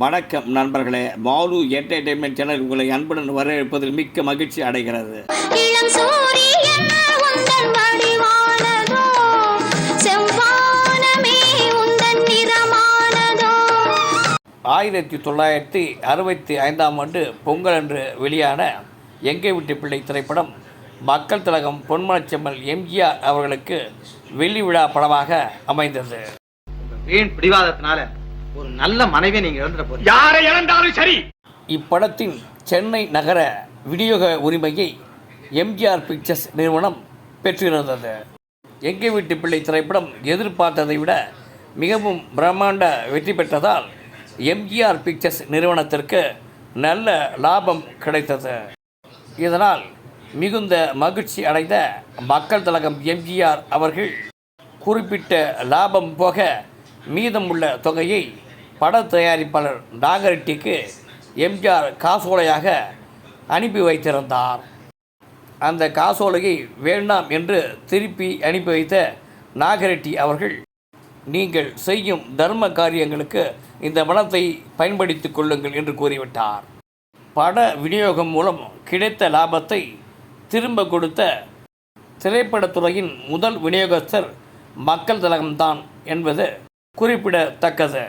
வணக்கம் நண்பர்களே, Balu entertainment channel உங்களை அன்புடன் வரவேற்பதில் மிக்க மகிழ்ச்சி அடைகிறது. 1965ஆம் ஆண்டு பொங்கல் அன்று வெளியான எங்கே வீட்டு பிள்ளை திரைப்படம் மக்கள் திலகம் பொன்மனச்செம்மல் எம்ஜிஆர் அவர்களுக்கு வெள்ளி விழா படமாக அமைந்தது. வீண் பிடிவாதத்தினால ஒரு நல்ல மனைவி நீங்க இழந்துட போறீங்க. யாரை இழந்தாலும் சரி. இப்படத்தின் சென்னை நகர விநியோக உரிமையை எம்ஜிஆர் பிக்சர்ஸ் நிறுவனம் பெற்றிருந்தது. எங்கே வீட்டு பிள்ளை திரைப்படம் எதிர்பார்த்ததை விட மிகவும் பிரம்மாண்ட வெற்றி பெற்றதால் எம்ஜிஆர் பிக்சர்ஸ் நிறுவனத்திற்கு நல்ல லாபம் கிடைத்தது. இதனால் மிகுந்த மகிழ்ச்சி அடைந்த மக்கள் திலகம் எம்ஜிஆர் அவர்கள் குறிப்பிட்ட லாபம் போக மீதமுள்ள தொகையை பட தயாரிப்பாளர் நாகரெட்டிக்கு எம்ஜிஆர் காசோலையாக அனுப்பி வைத்திருந்தார். அந்த காசோலையை வேண்டாம் என்று திருப்பி அனுப்பி வைத்த நாகரெட்டி அவர்கள், நீங்கள் செய்யும் தர்ம காரியங்களுக்கு இந்த பணத்தை பயன்படுத்திக் கொள்ளுங்கள் என்று கூறிவிட்டார். பட விநியோகம் மூலம் கிடைத்த லாபத்தை திரும்ப கொடுத்த திரைப்படத்துறையின் முதல் விநியோகஸ்தர் மக்கள் திலகம்தான் என்பது குறிப்பிடத்தக்கது.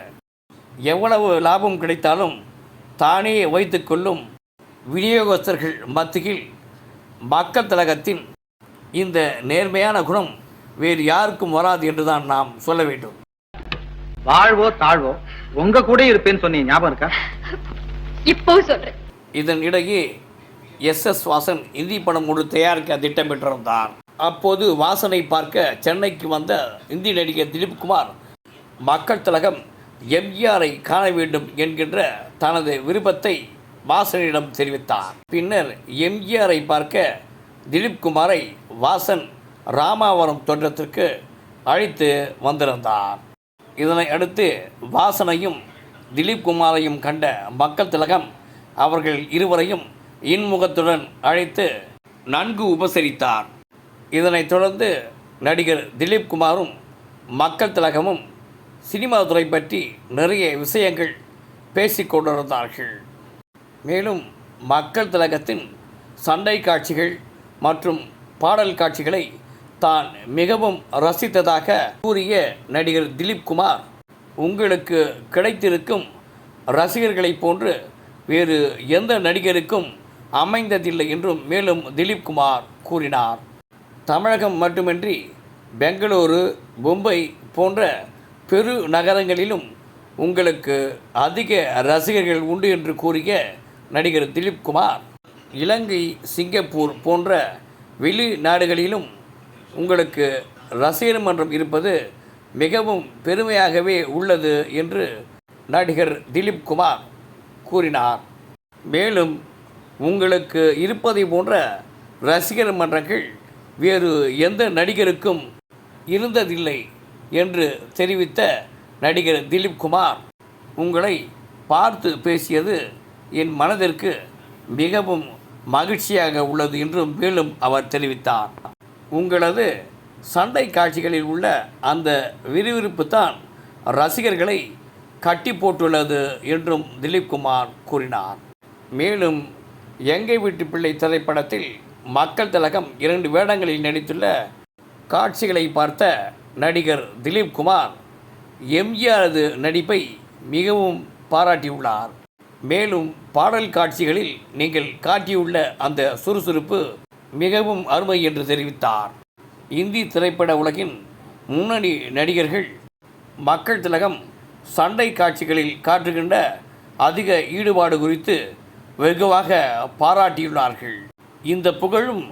எவ்வளவு லாபம் கிடைத்தாலும் தானே வைத்துக்கொள்ளும் விநியோகஸ்தர்கள் மத்தியில் மக்கள் திலகத்தின் இந்த நேர்மையான குணம் வேறு யாருக்கும் வராது என்றுதான் நாம் சொல்ல வேண்டும். வாழ்வோ தாழ்வோ உங்க கூட இருப்பேன்னு சொன்னீங்க, ஞாபகம் இருக்கா? இப்போ சொல்றேன். இதன் இடையே எஸ் வாசன் இந்தி படம் ஒன்று தயாரிக்க திட்டமிட்டிருந்தார். அப்போது வாசனை பார்க்க சென்னைக்கு வந்த இந்தி நடிகர் திலீப்குமார் மக்கள் திலகம் எம்ஜிஆரை காண வேண்டும் என்கின்ற தனது விருப்பத்தை வாசனிடம் தெரிவித்தார். பின்னர் எம்ஜிஆரை பார்க்க திலீப்குமாரை வாசன் ராமாவரம் தோட்டத்திற்கு அழைத்து வந்திருந்தார். இதனை அடுத்து வாசனையும் திலீப்குமாரையும் கண்ட மக்கள் திலகம் அவர்கள் இருவரையும் இன்முகத்துடன் அழைத்து நன்கு உபசரித்தார். இதனைத் தொடர்ந்து நடிகர் திலீப்குமாரும் மக்கள் திலகமும் சினிமா துறை பற்றி நிறைய விஷயங்கள் பேசிக்கொண்டிருந்தார்கள். மேலும் மக்கள் திலகத்தின் சண்டை காட்சிகள் மற்றும் பாடல் காட்சிகளை தான் மிகவும் ரசித்ததாக கூறிய நடிகர் திலீப்குமார், உங்களுக்கு கிடைத்திருக்கும் ரசிகர்களைப் போன்று வேறு எந்த நடிகருக்கும் அமைந்ததில்லை என்றும் மேலும் திலீப்குமார் கூறினார். தமிழகம் மட்டுமின்றி பெங்களூரு, மும்பை போன்ற பெரு நகரங்களிலும் உங்களுக்கு அதிக ரசிகர்கள் உண்டு என்று கூறிய நடிகர் திலீப்குமார், இலங்கை, சிங்கப்பூர் போன்ற வெளிநாடுகளிலும் உங்களுக்கு ரசிகர் மன்றம் இருப்பது மிகவும் பெருமையாகவே உள்ளது என்று நடிகர் திலீப்குமார் கூறினார். மேலும் உங்களுக்கு இருப்பதை போன்ற ரசிகர் மன்றங்கள் வேறு எந்த நடிகருக்கும் இருந்ததில்லை என்று தெரிவித்த நடிகர் திலீப்குமார், உங்களை பார்த்து பேசியது என் மனதிற்கு மிகவும் மகிழ்ச்சியாக உள்ளது என்றும் மேலும் அவர் தெரிவித்தார். உங்களது சண்டை காட்சிகளில் உள்ள அந்த விறுவிறுப்பு தான் ரசிகர்களை கட்டி போட்டுள்ளது என்றும் திலீப்குமார் கூறினார். மேலும் எங்கே வீட்டு பிள்ளை திரைப்படத்தில் மக்கள் திலகம் 2 வேடங்களில் நடித்துள்ள காட்சிகளை பார்த்த நடிகர் திலீப்குமார் எம்ஜிஆரது நடிப்பை மிகவும் பாராட்டியுள்ளார். மேலும் பாடல் காட்சிகளில் நீங்கள் காட்டியுள்ள அந்த சுறுசுறுப்பு மிகவும் அருமை என்று தெரிவித்தார். இந்தி திரைப்பட உலகின் முன்னணி நடிகர்கள் மக்கள் திலகம் சண்டை காட்சிகளில் காட்டுகின்ற அதிக ஈடுபாடு குறித்து வெகுவாக பாராட்டியுள்ளார்கள். இந்த புகழும்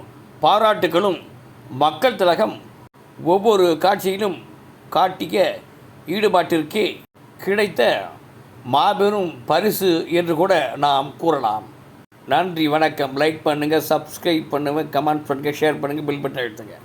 பாராட்டுகளும் மக்கள் திலகம் ஒவ்வொரு காட்சியிலும் காட்டிய ஈடுபாட்டிற்கே கிடைத்த மாபெரும் பரிசு என்று கூட நாம் கூறலாம். நன்றி, வணக்கம். லைக் பண்ணுங்கள், சப்ஸ்கிரைப் பண்ணுங்கள், கமெண்ட் பண்ணுங்கள், ஷேர் பண்ணுங்கள், பில் பட்டன் அழுத்துங்க.